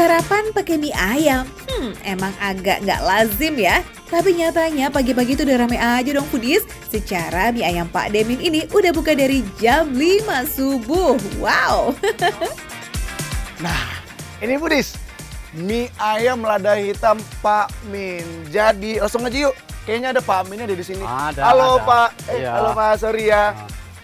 Sarapan pakai mie ayam, emang agak nggak lazim ya. Tapi nyatanya pagi-pagi itu udah rame aja dong foodies. Secara mie ayam Pak Demin ini udah buka dari jam 5 subuh. Wow. Nah, ini foodies, mie ayam lada hitam Pak Min. Jadi langsung aja yuk. Kayaknya ada Pak Minnya di sini. Halo ada. Pak, Iya. halo Pak, sorry ya.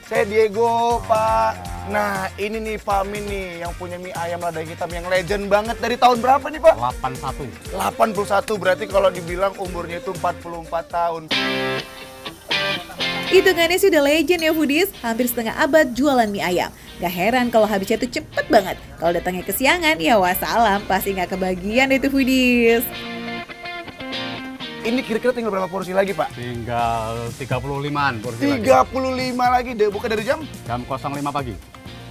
Saya Diego, Pak. Nah, ini nih Pak Min nih yang punya mie ayam lada hitam yang legend banget. Dari tahun berapa nih Pak? 81. 81, berarti kalau dibilang umurnya itu 44 tahun. Hitungannya sih udah legend ya foodies, hampir setengah abad jualan mie ayam. Gak heran kalau habisnya tuh cepet banget. Kalau datangnya kesiangan, ya wassalam, pasti gak kebagian itu foodies. Ini kira-kira tinggal berapa porsi lagi Pak? Tinggal 35-an porsi 35 lagi. lagi, deh buka dari jam? Jam 05 pagi.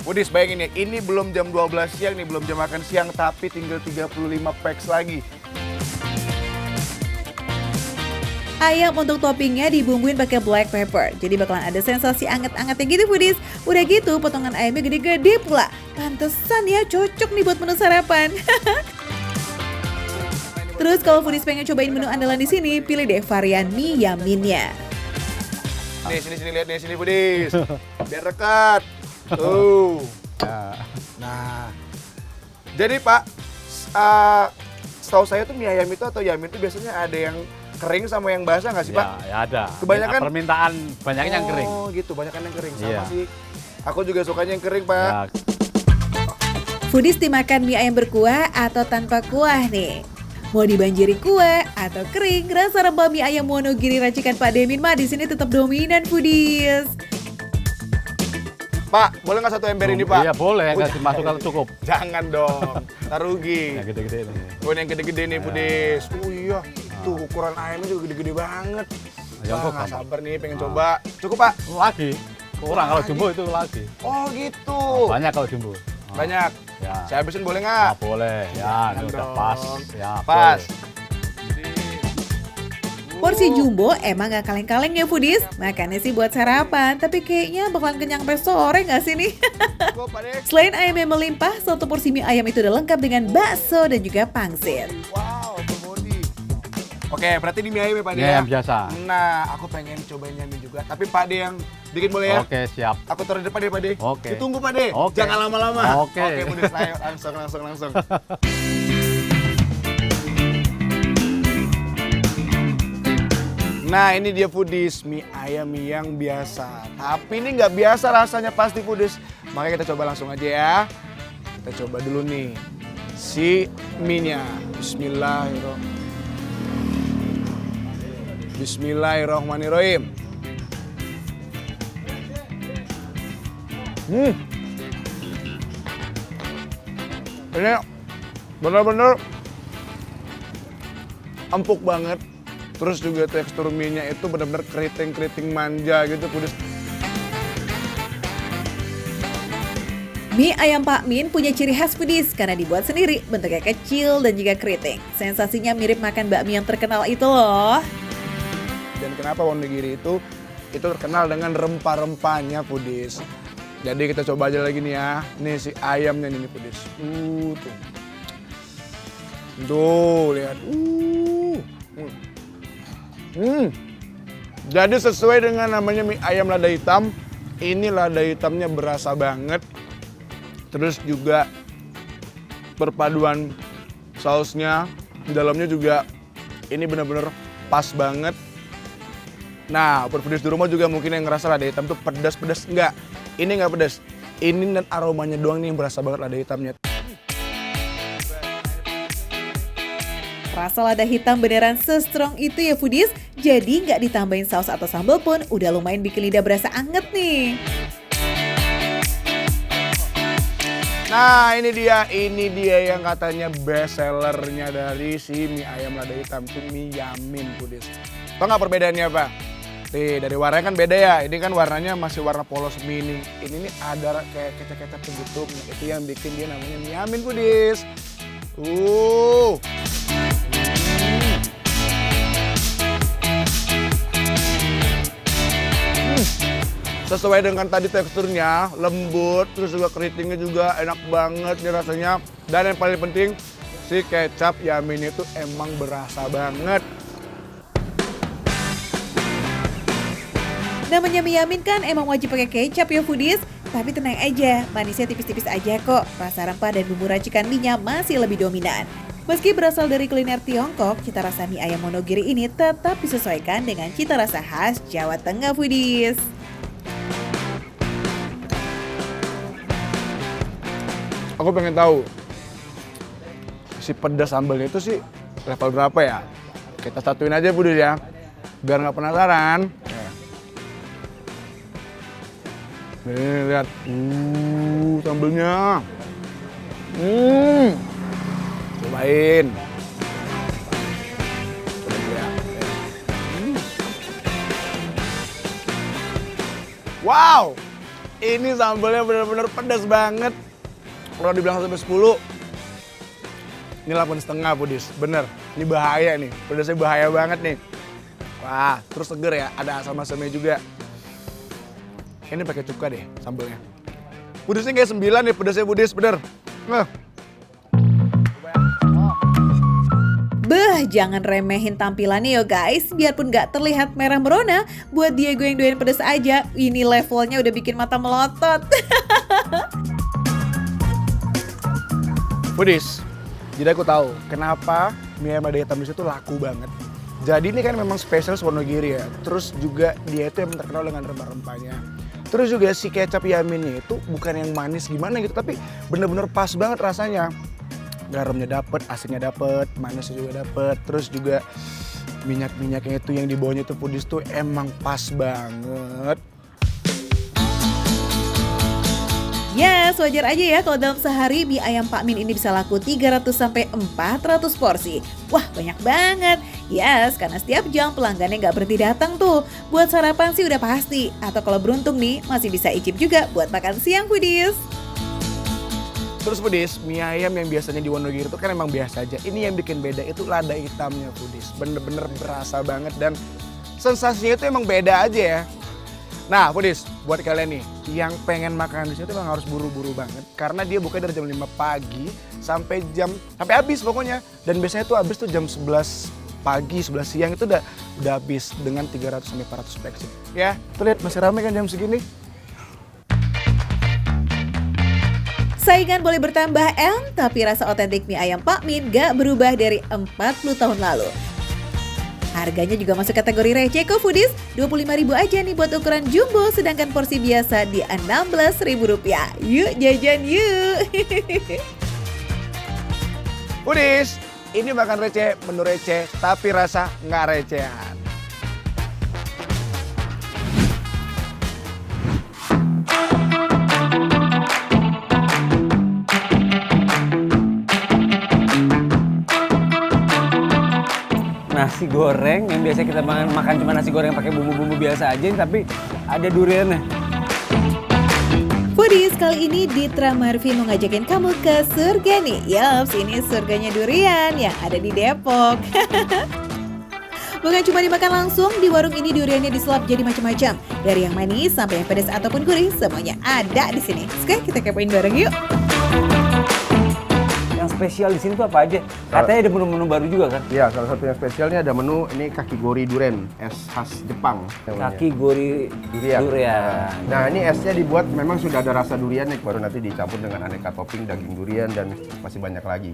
Foodies bayangin ya, ini belum jam 12 siang nih, belum jam makan siang, tapi tinggal 35 packs lagi. Ayam untuk toppingnya dibumbuin pakai black pepper. Jadi bakalan ada sensasi anget-angetnya gitu foodies. Udah gitu potongan ayamnya gede-gede pula. Pantesan ya cocok nih buat menu sarapan. Terus kalau foodies pengen cobain menu andalan di sini, pilih deh varian mie yaminnya. Nih, sini lihat nih, sini foodies. Biar dekat. Tuh. Ya. Nah, jadi Pak, setahu saya tuh mie ayam itu atau yamin itu biasanya ada yang kering sama yang basah nggak sih Pak? Ya ada. Kebanyakan- Permintaan banyaknya yang kering. Oh gitu, banyak yang kering. Sama Iya. sih. Aku juga sukanya yang kering Pak. Ya, Foodies dimakan mie ayam berkuah atau tanpa kuah nih. Mau dibanjiri kuah atau kering, rasa rempah mie ayam Wonogiri racikan Pak Demin mah di sini tetap dominan foodies. Pak, boleh nggak satu ember ini Pak? Iya boleh, Oh, kasih masuk kalau cukup. Jangan dong, ntar rugi. Yang gede-gede ini. Oh, ini yang gede-gede nih foodies. Oh iya, tuh ukuran ayamnya juga gede-gede banget. Ayam Wah, kok nggak gampang. sabar nih, pengen coba. Cukup Pak? Lagi. Kurang kalau Lagi. jumbo itu lagi. Oh gitu. Banyak kalau jumbo. Banyak. Ya. Saya habisin boleh Ah, nggak? boleh. Ya, ini udah dong. pas. Ya, Pas. boleh. Porsi jumbo emang gak kaleng-kaleng ya foodies. Makannya sih buat sarapan, tapi kayaknya bakalan kenyang sampai sore gak sih nih? Cukup Pak Dek. Selain ayam yang melimpah, satu porsi mie ayam itu udah lengkap dengan bakso dan juga pangsit. Wow, body. Oke, berarti di mie ayam ya Pak De? Mie ayam biasa. Nah, aku pengen cobain yamin juga. Tapi Pak De yang bikin boleh ya? Oke, siap. Aku taruh di depan ya Pak De. Oke. Ditunggu Pak De. Oke. Jangan lama-lama. Oke. Oke, Budis, ayo langsung. Nah, ini dia foodies, mie ayam yang biasa. Tapi ini nggak biasa rasanya pasti foodies. Makanya kita coba langsung aja ya. Kita coba dulu nih si mie-nya. Bismillahirrahmanirrahim. Ini bener-bener empuk banget. Terus juga tekstur mie-nya itu bener-bener keriting-keriting manja gitu foodies. Mie ayam Pak Min punya ciri khas foodies karena dibuat sendiri, bentuknya kecil dan juga keriting. Sensasinya mirip makan bakmi yang terkenal itu loh. Dan kenapa Wonogiri itu terkenal dengan rempah-rempahnya foodies. Jadi kita coba aja lagi nih ya. Nih si ayamnya nih foodies. Tuh. Tuh, lihat. Jadi sesuai dengan namanya mie ayam lada hitam, ini lada hitamnya berasa banget. Terus juga perpaduan sausnya, dalamnya juga ini benar-benar pas banget. Nah, buat pedas di rumah juga mungkin yang ngerasa lada hitam tuh pedas-pedas. Enggak, ini nggak pedas. Ini dan aromanya doang nih yang berasa banget lada hitamnya. Rasa lada hitam beneran se-strong itu ya foodies, jadi nggak ditambahin saus atau sambal pun udah lumayan bikin lidah berasa anget nih. Nah, ini dia yang katanya best sellernya dari si mie ayam lada hitam, itu mie yamin foodies. Tau nggak perbedaannya apa? Nih, dari warnanya kan beda ya. Ini kan warnanya masih warna polos mini. Ini nih ada kayak kecap-kecap begitu. Nah, itu yang bikin dia namanya mie yamin foodies. Sesuai dengan tadi teksturnya, lembut, terus juga keritingnya juga enak banget nih rasanya. Dan yang paling penting, si kecap Yamin itu emang berasa banget. Namanya mie Yamin kan emang wajib pakai kecap ya foodies. Tapi tenang aja, manisnya tipis-tipis aja kok. Rasa rempah dan bumbu racikan mie-nya masih lebih dominan. Meski berasal dari kuliner Tiongkok, cita rasa mie ayam Wonogiri ini tetap disesuaikan dengan cita rasa khas Jawa Tengah foodies. Aku pengen tahu, si pedas sambalnya itu sih level berapa ya? Kita satuin aja foodies ya, biar nggak penasaran. Nih lihat, sambelnya. Cobain. Wow, ini sambelnya benar-benar pedas banget. Kalau dibilang sampai 10, ini 8,5 foodies. Bener, ini bahaya nih, pedasnya bahaya banget nih. Wah, terus seger ya, ada asam-asamnya juga. Ini pakai cuka deh sambelnya. Pedasnya kayak 9 nih, pedasnya foodies, bener. Beh, jangan remehin tampilannya yo guys. Biarpun gak terlihat merah merona, buat Diego yang doyan pedas aja, ini levelnya udah bikin mata melotot. Foodies, jadi aku tahu kenapa mie ayam lada hitam di situ laku banget. Jadi ini kan memang spesial Wonogiri ya. Terus juga dia itu yang terkenal dengan rempah-rempahnya. Terus juga si kecap Yaminnya itu bukan yang manis gimana gitu, tapi bener-bener pas banget rasanya. Garamnya dapet, asinnya dapet, manisnya juga dapet. Terus juga minyak-minyaknya itu yang dibawanya itu foodies tuh emang pas banget. Yes, wajar aja ya kalau dalam sehari mie ayam Pak Min ini bisa laku 300 sampai 400 porsi. Wah, banyak banget. Yes, karena setiap jam pelanggannya nggak berhenti datang tuh. Buat sarapan sih udah pasti. Atau kalau beruntung nih, masih bisa icip juga buat makan siang foodies. Terus foodies, mie ayam yang biasanya di Wonogiri itu kan emang biasa aja. Ini yang bikin beda itu lada hitamnya foodies. Bener-bener berasa banget dan sensasinya itu emang beda aja ya. Nah foodies, buat kalian nih yang pengen makan di situ emang harus buru-buru banget. Karena dia buka dari jam 5 pagi sampai habis pokoknya. Dan biasanya tuh habis tuh jam 11 pagi, 11 siang itu udah habis dengan 300 sampai 400 pack sih. Ya, tuh lihat masih rame kan jam segini. Saingan boleh bertambah tapi rasa otentik mie ayam Pak Min gak berubah dari 40 tahun lalu. Harganya juga masuk kategori receh kok foodies, 25.000 aja nih buat ukuran jumbo, sedangkan porsi biasa di Rp16.000. Yuk jajan yuk. Foodies, ini makan receh, menu receh, tapi rasa nggak recehan. Nasi goreng yang biasa kita makan cuma nasi goreng pakai bumbu-bumbu biasa aja, tapi ada duriannya. Foodies, kali ini Ditra Marvi mau ngajakin kamu ke surga nih. Yaps, ini surganya durian yang ada di Depok. Bukan cuma dimakan langsung, di warung ini duriannya disulap jadi macam-macam. Dari yang manis sampai yang pedas ataupun gurih, semuanya ada di sini. Sekarang kita kepoin bareng yuk. Yang spesial di sini tuh apa aja? Katanya ada menu-menu baru juga kan? Ya, salah satu yang spesialnya ada menu ini kaki gori duren, es khas Jepang. namanya. Kaki gori durian. Nah, ini esnya dibuat memang sudah ada rasa duriannya, baru nanti dicampur dengan aneka topping daging durian dan masih banyak lagi.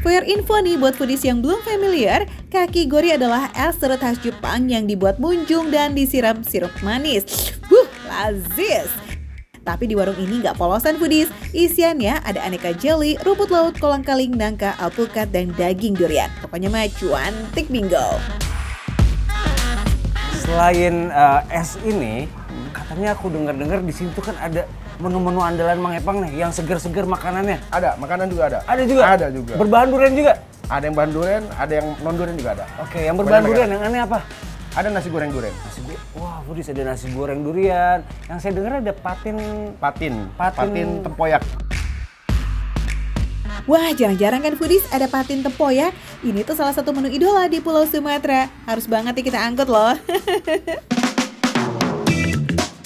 For your info nih buat foodies yang belum familiar, kaki gori adalah es serut khas Jepang yang dibuat munjung dan disiram sirup manis. Lazis! Tapi di warung ini nggak polosan foodies, isiannya ada aneka jelly, rumput laut, kolang-kaling, nangka, alpukat, dan daging durian. Pokoknya mah cuantik bingo. Selain es ini, katanya aku dengar-dengar di sini tuh kan ada menu-menu andalan Mang Epang nih, yang seger-seger makanannya. Ada, makanan juga ada. Ada juga? Ada juga. Berbahan durian juga? Ada yang bahan durian, ada yang non durian juga ada. Oke, yang berbahan durian, yang aneh apa? Ada nasi goreng durian. Wah, foodies ada nasi goreng durian. Yang saya dengar ada Patin tempoyak. Wah, jarang-jarang kan foodies ada patin tempoyak. Ini tuh salah satu menu idola di Pulau Sumatera. Harus banget nih kita angkut loh.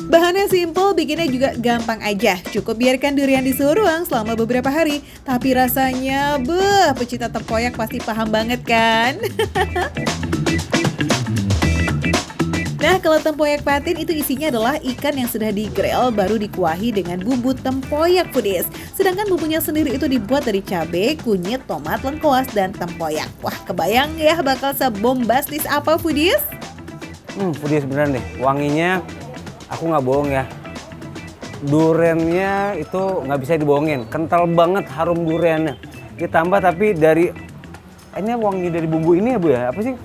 Bahannya simple, bikinnya juga gampang aja. Cukup biarkan durian di suhu ruang selama beberapa hari. Tapi rasanya, pecinta tempoyak pasti paham banget kan? Nah, kalau tempoyak patin itu isinya adalah ikan yang sudah di-grill baru dikuahi dengan bumbu tempoyak foodies. Sedangkan bumbunya sendiri itu dibuat dari cabai, kunyit, tomat, lengkuas, dan tempoyak. Wah, kebayang ya bakal sebombastis apa foodies? Foodies beneran deh, wanginya aku nggak bohong ya. Durennya itu nggak bisa dibohongin, kental banget harum durennya. Ditambah tapi dari, ini wangi dari bumbu ini ya Bu ya, apa sih?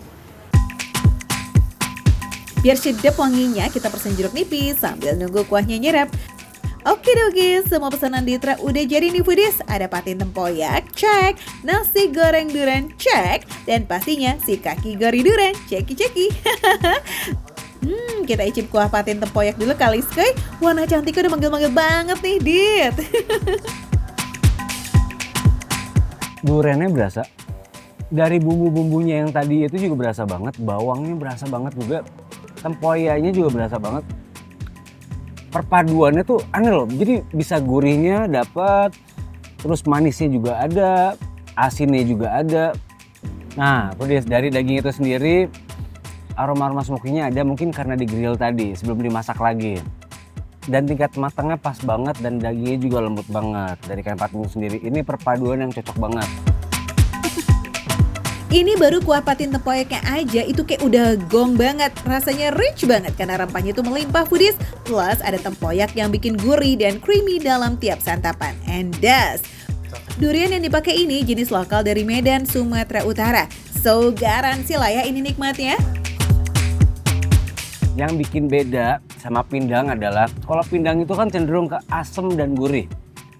Biar sedap wanginya, kita pesen jeruk nipis sambil nunggu kuahnya nyerap. Oke dogi, semua pesanan Ditra udah jadi nih foodies. Ada patin tempoyak, cek. Nasi goreng durian, cek. Dan pastinya si kaki gori durian, ceki-ceki. Kita icip kuah patin tempoyak dulu kali Skoy. Warna cantiknya udah manggil-manggil banget nih, Dit. Duriannya berasa. Dari bumbu-bumbunya yang tadi itu juga berasa banget. Bawangnya berasa banget juga. Tempoyaknya juga berasa banget. Perpaduannya tuh aneh loh. Jadi bisa gurihnya dapat, terus manisnya juga ada, asinnya juga ada. Nah, dari daging itu sendiri aroma-aroma smoky-nya ada mungkin karena di-grill tadi sebelum dimasak lagi. Dan tingkat matangnya pas banget dan dagingnya juga lembut banget dari ikan patin sendiri. Ini perpaduan yang cocok banget. Ini baru kuah patin tempoyaknya aja itu kayak udah gong banget. Rasanya rich banget karena rempahnya itu melimpah foodies. Plus ada tempoyak yang bikin gurih dan creamy dalam tiap santapan. Endas. Durian yang dipakai ini jenis lokal dari Medan, Sumatera Utara. So garansi lah ya ini nikmatnya. Yang bikin beda sama pindang adalah kalau pindang itu kan cenderung ke asem dan gurih.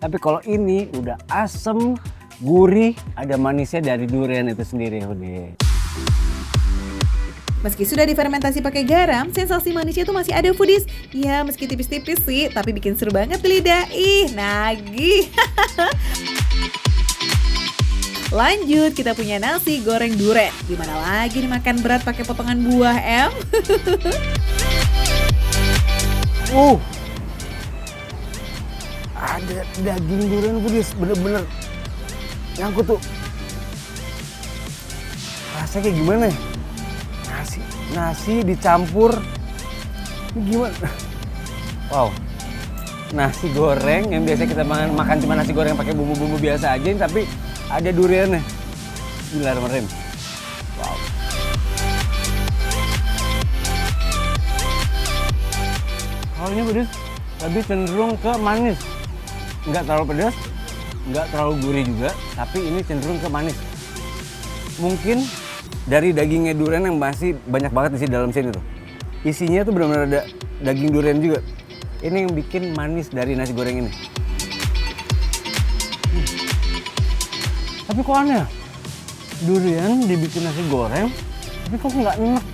Tapi kalau ini udah asem, gurih, ada manisnya dari durian itu sendiri. Meski sudah difermentasi pakai garam, sensasi manisnya itu masih ada foodies. Ya meski tipis-tipis sih, tapi bikin seru banget di lidah. Ih, nagih. Lanjut, kita punya nasi goreng durian. Gimana lagi nih makan berat pakai potongan buah, Em? Ada daging durian foodies, bener-bener nyangkut tuh. Rasanya kayak gimana ya? Nasi dicampur, ini gimana? Wow, nasi goreng yang biasa kita makan cuma nasi goreng pakai bumbu-bumbu biasa aja, tapi ada duriannya. Bismillahirrahmanirrahim. Wow. Kalau ini pedas, lebih cenderung ke manis. Nggak terlalu pedas, nggak terlalu gurih juga, tapi ini cenderung ke manis. Mungkin dari dagingnya durian yang masih banyak banget isi dalam sini tuh. Isinya tuh benar-benar ada daging durian juga. Ini yang bikin manis dari nasi goreng ini. Tapi kok aneh ya? Durian dibikin nasi goreng, tapi kok nggak enak.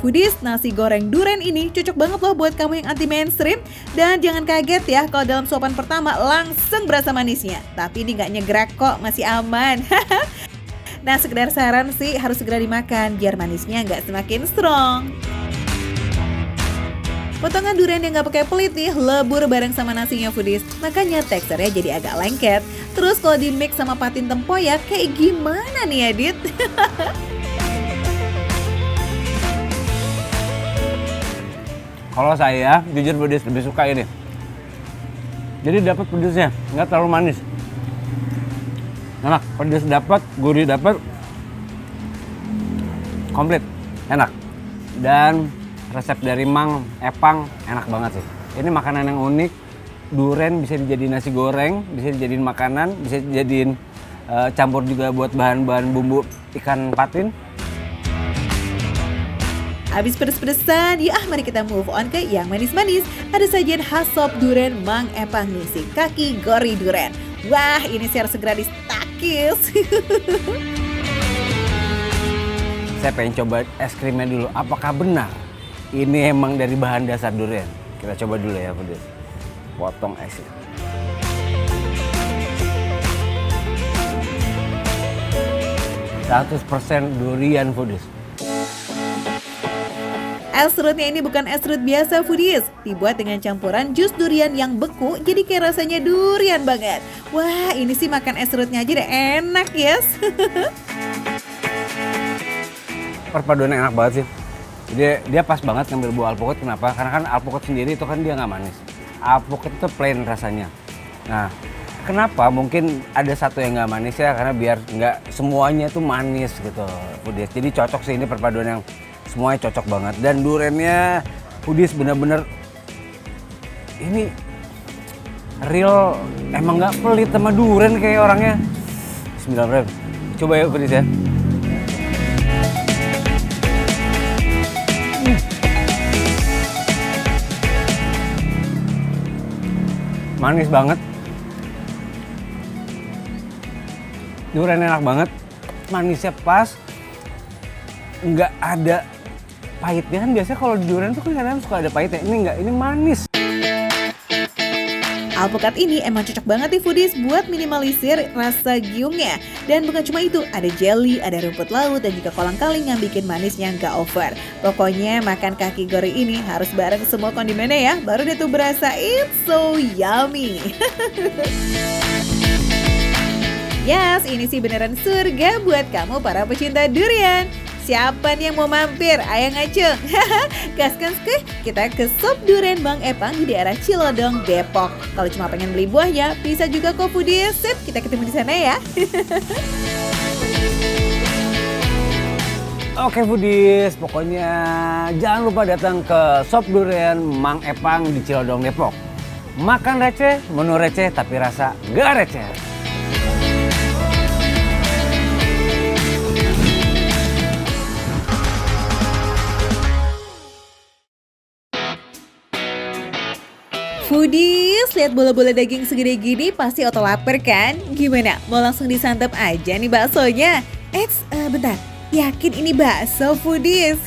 Foodies, nasi goreng durian ini cocok banget loh buat kamu yang anti mainstream. Dan jangan kaget ya kalau dalam suapan pertama langsung berasa manisnya. Tapi ini nggak nyegrak kok, masih aman. Nah, sekedar saran sih harus segera dimakan biar manisnya nggak semakin strong. Potongan durian yang nggak pakai pelit nih lebur bareng sama nasinya foodies. Makanya teksturnya jadi agak lengket. Terus kalau di mix sama patin tempoyak kayak gimana nih Adit? Kalau saya jujur foodies lebih suka ini. Jadi dapat pedesnya, nggak terlalu manis. Enak, pedes dapat, gurih dapat, komplit, enak. Dan resep dari Mang Epang enak banget sih. Ini makanan yang unik. Durian bisa dijadiin nasi goreng, bisa dijadiin makanan, bisa dijadiin campur juga buat bahan-bahan bumbu ikan patin. Habis pedes-pedesan, mari kita move on ke yang manis-manis. Ada sajian khas sop durian Mang Epang nih, si kaki gori durian. Wah, ini sih harus segera distakis. Saya pengen coba es krimnya dulu. Apakah benar ini emang dari bahan dasar durian? Kita coba dulu ya, pedes. Potong esnya. % durian foodies. Es serutnya ini bukan es serut biasa foodies, dibuat dengan campuran jus durian yang beku, jadi kayak rasanya durian banget. Wah, ini sih makan es serutnya aja deh enak, yes. Perpaduannya enak banget sih. Dia pas banget ngambil buah alpukat. Kenapa? Karena kan alpukat sendiri itu kan dia nggak manis. Alpukat itu plain rasanya. Nah, kenapa? Mungkin ada satu yang nggak manis ya, karena biar nggak semuanya tuh manis gitu. Foodies. Jadi cocok sih, ini perpaduan yang semuanya cocok banget. Dan duriannya foodies bener-bener ini real, emang nggak pelit sama durian kayak orangnya. Bismillahirrahmanirrahim. Coba ya foodies ya. Manis banget, durian enak banget, manisnya pas, nggak ada pahitnya. Kan biasanya kalau di durian tuh kan kadang suka ada pahitnya, ini nggak, ini manis. Alpukat ini emang cocok banget nih foodies buat minimalisir rasa giungnya. Dan bukan cuma itu, ada jelly, ada rumput laut, dan juga kolang-kaling yang bikin manisnya nggak over. Pokoknya makan kaki gori ini harus bareng semua kondimennya ya, baru deh tuh berasa it's so yummy. Yes, ini sih beneran surga buat kamu para pecinta durian. Siapa nih yang mau mampir? Ayo ngacung. Gaskan skeh, kita ke Sop Durian Bang Epang di daerah Cilodong, Depok. Kalau cuma pengen beli buahnya, bisa juga kok foodies. Sip, kita ketemu di sana ya. Oke foodies, pokoknya jangan lupa datang ke Sop Durian Mang Epang di Cilodong, Depok. Makan receh, menu receh, tapi rasa gak receh. Foodies, lihat bola-bola daging segede gini pasti auto lapar kan? Gimana? Mau langsung disantap aja nih baksonya? Bentar, yakin ini bakso foodies?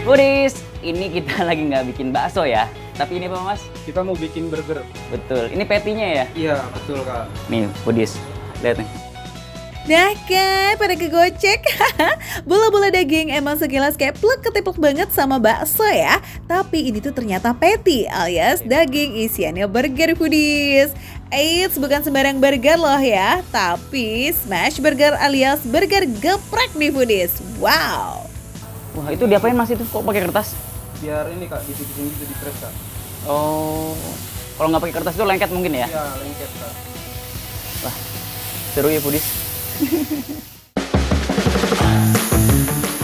Foodies, ini kita lagi nggak bikin bakso ya. Tapi ini apa mas? Kita mau bikin burger. Betul, ini patty-nya ya? Iya, betul Kak. Nih, foodies, lihat nih. Nah kan, pada kegocek. Bola-bola daging emang sekilas kayak plek ketiplek banget sama bakso ya. Tapi ini tuh ternyata patty alias daging isiannya burger foodies. Eits, bukan sembarang burger loh ya, tapi smash burger alias burger geprek nih foodies. Wow. Wah, itu diapain mas itu? Kok pakai kertas? Biar ini Kak, di sini gitu di press Kak. Oh, kalau nggak pakai kertas itu lengket mungkin ya? Iya, lengket Kak. Wah, seru ya foodies.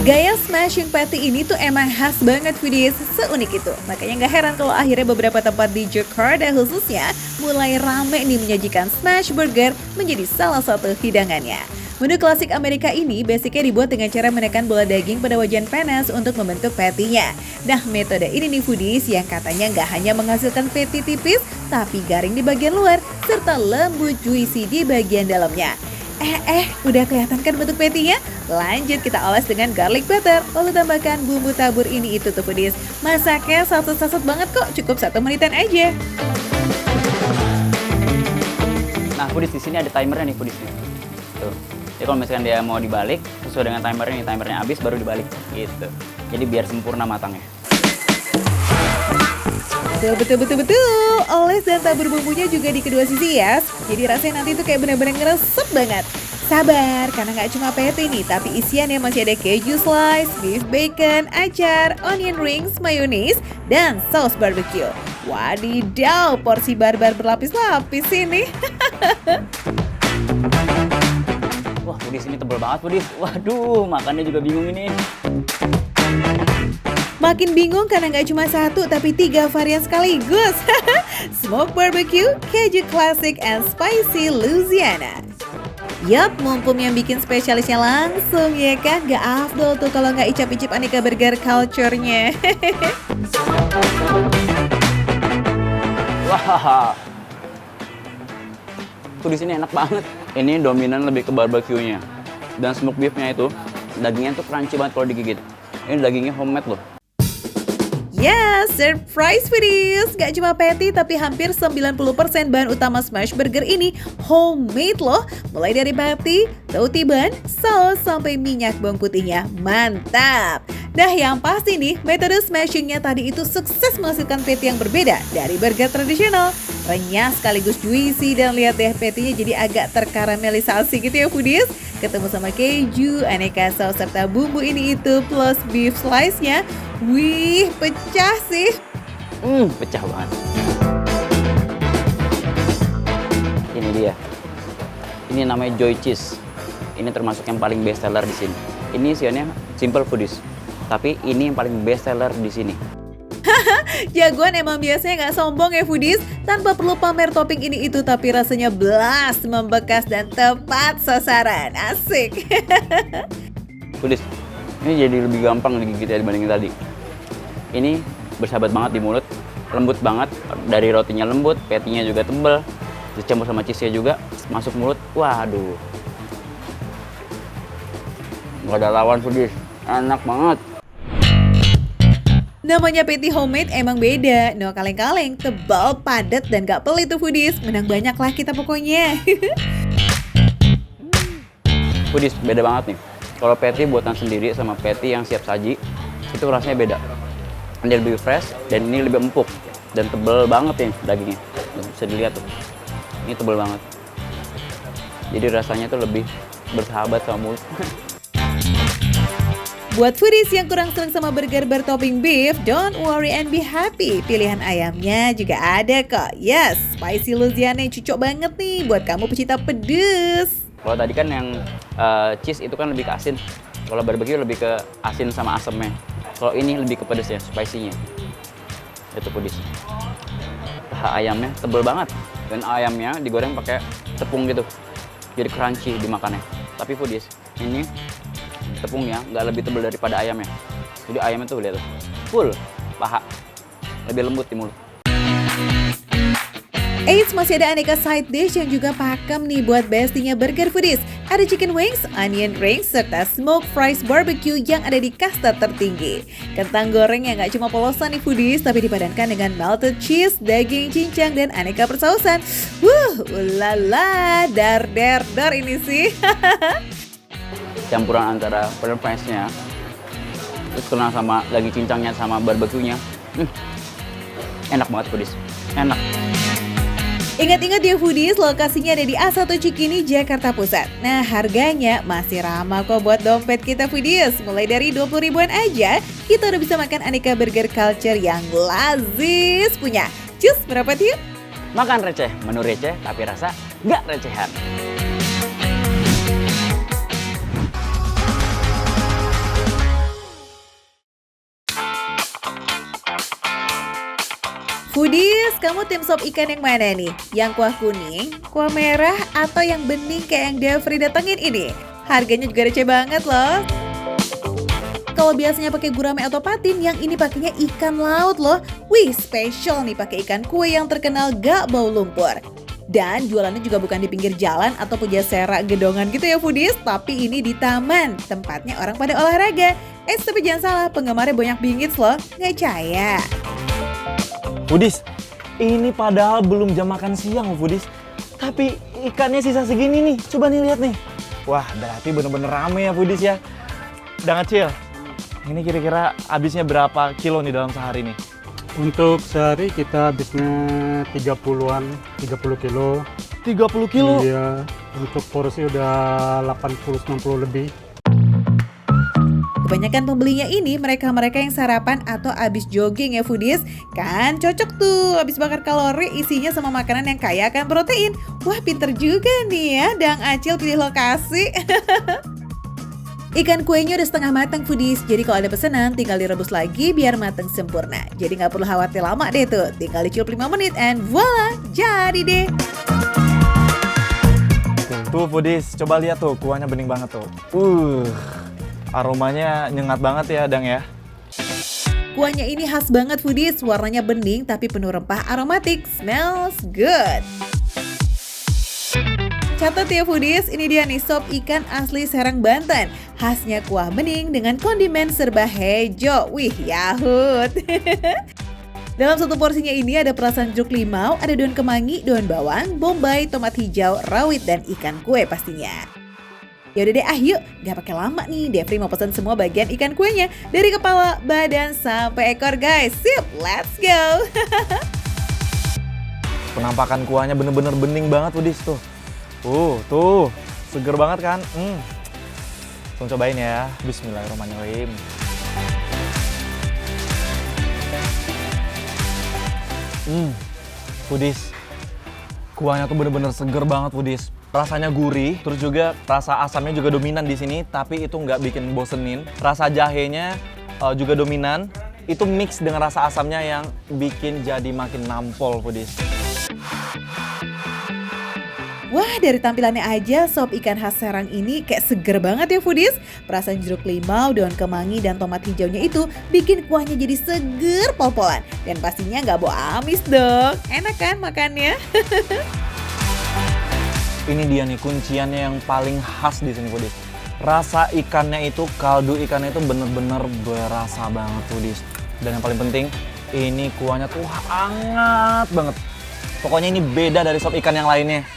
Gaya smashing patty ini tuh emang khas banget foodies, seunik itu. Makanya gak heran kalau akhirnya beberapa tempat di Jakarta khususnya mulai rame nih menyajikan smash burger menjadi salah satu hidangannya. Menu klasik Amerika ini basicnya dibuat dengan cara menekan bola daging pada wajan panas untuk membentuk patty-nya. Nah, metode ini nih foodies yang katanya gak hanya menghasilkan patty tipis, tapi garing di bagian luar, serta lembut juicy di bagian dalamnya. Udah kelihatan kan bentuk patty-nya? Lanjut kita oles dengan garlic butter, lalu tambahkan bumbu tabur ini itu tuh foodies. Masaknya satu-satu banget kok, cukup 1 menitan aja. Nah, foodies di sini ada timernya nih foodies. Tuh. Jadi kalau misalkan dia mau dibalik, sesuai dengan timernya, timernya habis baru dibalik gitu. Jadi biar sempurna matangnya. Betul. Oles dan tabur bumbunya juga di kedua sisi ya. Jadi rasanya nanti tuh kayak bener-bener ngeresep banget. Sabar, karena nggak cuma patty nih, tapi isiannya masih ada keju slice, beef bacon, acar, onion rings, mayonis, dan saus barbecue. Wadidaw, porsi barbar berlapis-lapis ini. Wah, foodies ini tebel banget foodies. Waduh, makannya juga bingung ini. Makin bingung karena nggak cuma 1 tapi 3 varian sekaligus. Smoke barbecue, keju classic, and spicy Louisiana. Yup, mumpung yang bikin spesialisnya langsung ya kan. Gak afdol tuh kalau nggak icap-icip aneka burger culture-nya. Wah, foodies ini enak banget. Ini dominan lebih ke barbecue-nya. Dan smoke beef-nya itu, dagingnya tuh crunchy banget kalau digigit. Ini dagingnya homemade loh. Ya, surprise foodies! Gak cuma patty tapi hampir 90% bahan utama smash burger ini homemade loh. Mulai dari patty, roti bun, saus, sampai minyak bawang putihnya. Mantap! Nah yang pasti nih, metode smashingnya tadi itu sukses menghasilkan patty yang berbeda dari burger tradisional. Renyah sekaligus juicy dan lihat deh patty-nya jadi agak terkaramelisasi gitu ya foodies. Ketemu sama keju, aneka saus serta bumbu ini itu plus beef slice-nya. Wih, pecah sih. Pecah banget. Ini dia. Ini namanya Joy Cheese. Ini termasuk yang paling best seller di sini. Ini isiannya simple foodies. Tapi ini yang paling best seller di sini. Jagoan emang biasanya nggak sombong ya foodies. Tanpa perlu pamer topping ini itu tapi rasanya blast, membekas dan tepat sasaran. Asik. Foodies, ini jadi lebih gampang digigit dibandingin tadi. Ini bersahabat banget di mulut, lembut banget. Dari rotinya lembut, patty-nya juga tebal. Dicampur sama cheese-nya juga, masuk mulut. Waduh. Nggak ada lawan foodies, enak banget. Namanya patty homemade emang beda. No kaleng-kaleng, tebal, padat, dan gak pelit tuh foodies. Menang banyak lah kita pokoknya. Foodies, beda banget nih. Kalau patty buatan sendiri sama patty yang siap saji, itu rasanya beda. Ini lebih fresh dan ini lebih empuk. Dan tebal banget nih dagingnya. Bisa dilihat tuh. Ini tebal banget. Jadi rasanya tuh lebih bersahabat sama mulut. Buat foodies yang kurang senang sama burger bertopping beef, don't worry and be happy. Pilihan ayamnya juga ada kok. Yes, spicy Louisiana cocok banget nih buat kamu pecinta pedes. Kalau tadi kan yang cheese itu kan lebih ke asin. Kalau barbecue lebih ke asin sama asemnya. Kalau ini lebih ke pedesnya, spicy-nya. Itu foodies. Paha ayamnya tebel banget. Dan ayamnya digoreng pakai tepung gitu. Jadi crunchy dimakannya. Tapi foodies, ini tepungnya nggak lebih tebal daripada ayamnya. Jadi ayamnya tuh lihat tuh, full paha, lebih lembut di mulut. Eits, masih ada aneka side dish yang juga pakem nih buat bestinya burger foodies. Ada chicken wings, onion rings, serta smoked fries barbecue yang ada di kasta tertinggi. Kentang goreng yang nggak cuma polosan nih foodies, tapi dipadankan dengan melted cheese, daging cincang, dan aneka persausan. Ulala, dar ini sih. Campuran antara french fries-nya, terus kena sama daging cincangnya sama barbecue-nya. Enak banget foodies, enak. Ingat-ingat ya foodies, lokasinya ada di A1 Cikini, Jakarta Pusat. Nah harganya masih ramah kok buat dompet kita foodies. Mulai dari 20 ribuan aja, kita udah bisa makan aneka burger culture yang lazis punya. Cus, berapa tiup? Makan receh, menu receh tapi rasa nggak recehan. Foodies, kamu tim sop ikan yang mana nih? Yang kuah kuning, kuah merah, atau yang bening kayak yang Davri datengin ini? Harganya juga receh banget loh. Kalau biasanya pakai gurame atau patin, yang ini pakainya ikan laut loh. Wih, spesial nih pakai ikan kue yang terkenal gak bau lumpur. Dan jualannya juga bukan di pinggir jalan atau pujasera gedongan gitu ya foodies, tapi ini di taman, tempatnya orang pada olahraga. Tapi jangan salah, penggemarnya banyak bingits loh, nggak percaya. Foodies, ini padahal belum jam makan siang Foodies. Tapi ikannya sisa segini nih, coba nih lihat nih. Wah, berarti bener-bener rame ya Foodies ya. Udah Acil, ini kira-kira habisnya berapa kilo nih dalam sehari nih? Untuk sehari kita habisnya 30 kilo. 30 kilo? Iya, untuk porsi udah 80-90 lebih. Kebanyakan pembelinya ini mereka-mereka yang sarapan atau abis jogging ya foodies. Kan cocok tuh, abis bakar kalori isinya sama makanan yang kaya akan protein. Wah pinter juga nih ya, Dang Acil pilih lokasi. Ikan kuenya udah setengah matang foodies, jadi kalau ada pesanan tinggal direbus lagi biar matang sempurna. Jadi nggak perlu khawatir lama deh tuh, tinggal dicup 5 menit and voila, jadi deh. Tuh Foodies, coba lihat tuh, kuahnya bening banget tuh. Aromanya nyengat banget ya Dang ya. Kuahnya ini khas banget foodies, warnanya bening tapi penuh rempah aromatik, smells good. Catat ya foodies, ini dia nih sop ikan asli Serang, Banten. Khasnya kuah bening dengan kondimen serba hejo. Wih, yahut. Dalam satu porsinya ini ada perasan jeruk limau, ada daun kemangi, daun bawang, bombay, tomat hijau, rawit, dan ikan kue pastinya. Yaudah deh, yuk, gak pakai lama nih, Devri mau pesan semua bagian ikan kuenya. Dari kepala, badan, sampai ekor guys. Sip, let's go. Penampakan kuahnya bener-bener bening banget foodies tuh. Tuh, seger banget kan? Langsung cobain ya. Bismillahirrahmanirrahim. Foodies, kuahnya tuh bener-bener seger banget foodies. Rasanya gurih, terus juga rasa asamnya juga dominan di sini, tapi itu nggak bikin bosenin. Rasa jahenya juga dominan, itu mix dengan rasa asamnya yang bikin jadi makin nampol foodies. Wah, dari tampilannya aja sop ikan khas Serang ini kayak seger banget ya foodies. Perasaan jeruk limau, daun kemangi, dan tomat hijaunya itu bikin kuahnya jadi seger pol-polan. Dan pastinya nggak bau amis dong. Enak kan makannya? Ini dia nih kunciannya yang paling khas di sini foodies. Rasa ikannya itu, kaldu ikannya itu bener-bener berasa banget foodies. Dan yang paling penting, ini kuahnya tuh hangat banget. Pokoknya ini beda dari sop ikan yang lainnya.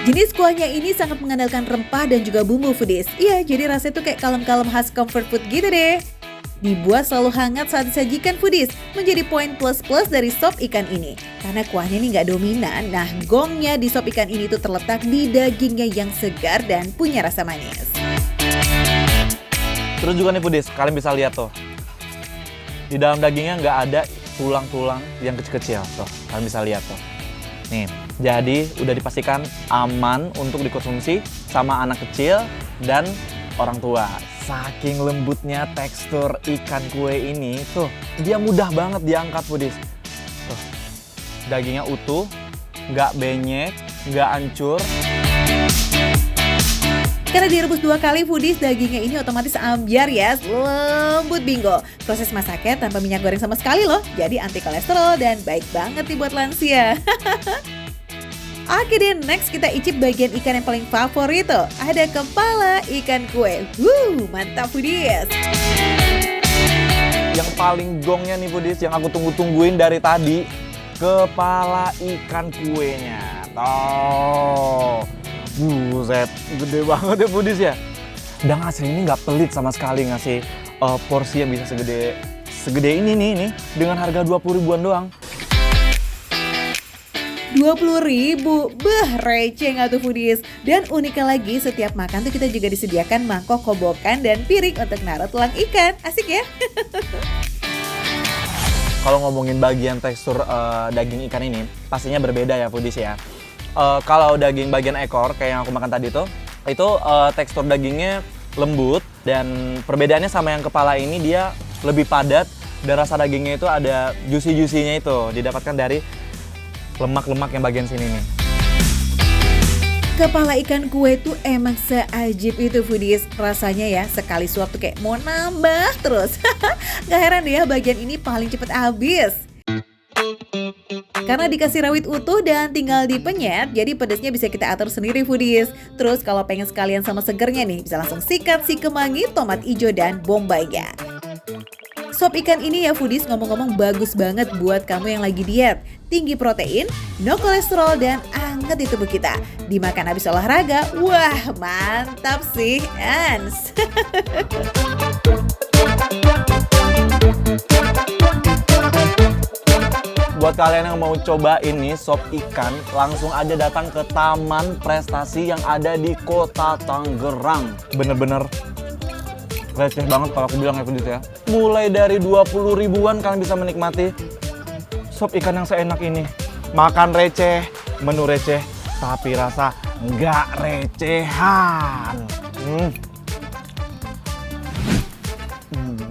Jenis kuahnya ini sangat mengandalkan rempah dan juga bumbu foodies. Iya, jadi rasanya tuh kayak kalem-kalem khas comfort food gitu deh. Dibuat selalu hangat saat disajikan foodies, menjadi poin plus-plus dari sop ikan ini. Karena kuahnya ini nggak dominan, nah gongnya di sop ikan ini tuh terletak di dagingnya yang segar dan punya rasa manis. Terus juga nih foodies, kalian bisa lihat tuh. Di dalam dagingnya nggak ada tulang-tulang yang kecil-kecil. Tuh, kalian bisa lihat tuh. Nih, jadi udah dipastikan aman untuk dikonsumsi sama anak kecil dan orang tua. Saking lembutnya tekstur ikan kue ini tuh, dia mudah banget diangkat foodies. Tuh, dagingnya utuh, nggak benyek, nggak hancur. Karena direbus 2 kali foodies, dagingnya ini otomatis ambiar ya, lembut bingo. Proses masaknya tanpa minyak goreng sama sekali loh, jadi anti kolesterol dan baik banget nih buat lansia. Oke deh, next kita icip bagian ikan yang paling favorit tuh. Ada kepala ikan kue. Mantap foodies. Yang paling gongnya nih foodies, yang aku tunggu-tungguin dari tadi, kepala ikan kuenya. Tuh. Buset, gede banget ya foodies ya. Dan asli ini nggak pelit sama sekali ngasih porsi yang bisa segede ini nih dengan harga 20 ribuan doang. 20.000, receh nggak tuh foodies? Dan uniknya lagi, setiap makan tuh kita juga disediakan mangkok, kobokan, dan piring untuk naruh tulang ikan. Asik ya? Kalau ngomongin bagian tekstur daging ikan ini, pastinya berbeda ya foodies ya. Kalau daging bagian ekor, kayak yang aku makan tadi tuh, itu tekstur dagingnya lembut. Dan perbedaannya sama yang kepala ini, dia lebih padat. Dan rasa dagingnya itu ada juicy-juicy-nya itu, didapatkan dari lemak-lemak yang bagian sini nih. Kepala ikan kue tuh emang seajib itu foodies. Rasanya ya, sekali suap tuh kayak mau nambah terus. Gak heran deh ya, bagian ini paling cepet habis. Karena dikasih rawit utuh dan tinggal dipenyet, jadi pedasnya bisa kita atur sendiri foodies. Terus kalau pengen sekalian sama segernya nih, bisa langsung sikat si kemangi, tomat hijau, dan bombaynya. Sop ikan ini ya foodies, ngomong-ngomong bagus banget buat kamu yang lagi diet. Tinggi protein, no kolesterol, dan anget di tubuh kita. Dimakan habis olahraga, wah mantap sih, Ans. Buat kalian yang mau coba ini sop ikan, langsung aja datang ke Taman Prestasi yang ada di Kota Tangerang. Bener-bener receh banget kalau aku bilang ya foodies ya. Mulai dari 20 ribuan kalian bisa menikmati sop ikan yang seenak ini. Makan receh, menu receh, tapi rasa nggak recehan.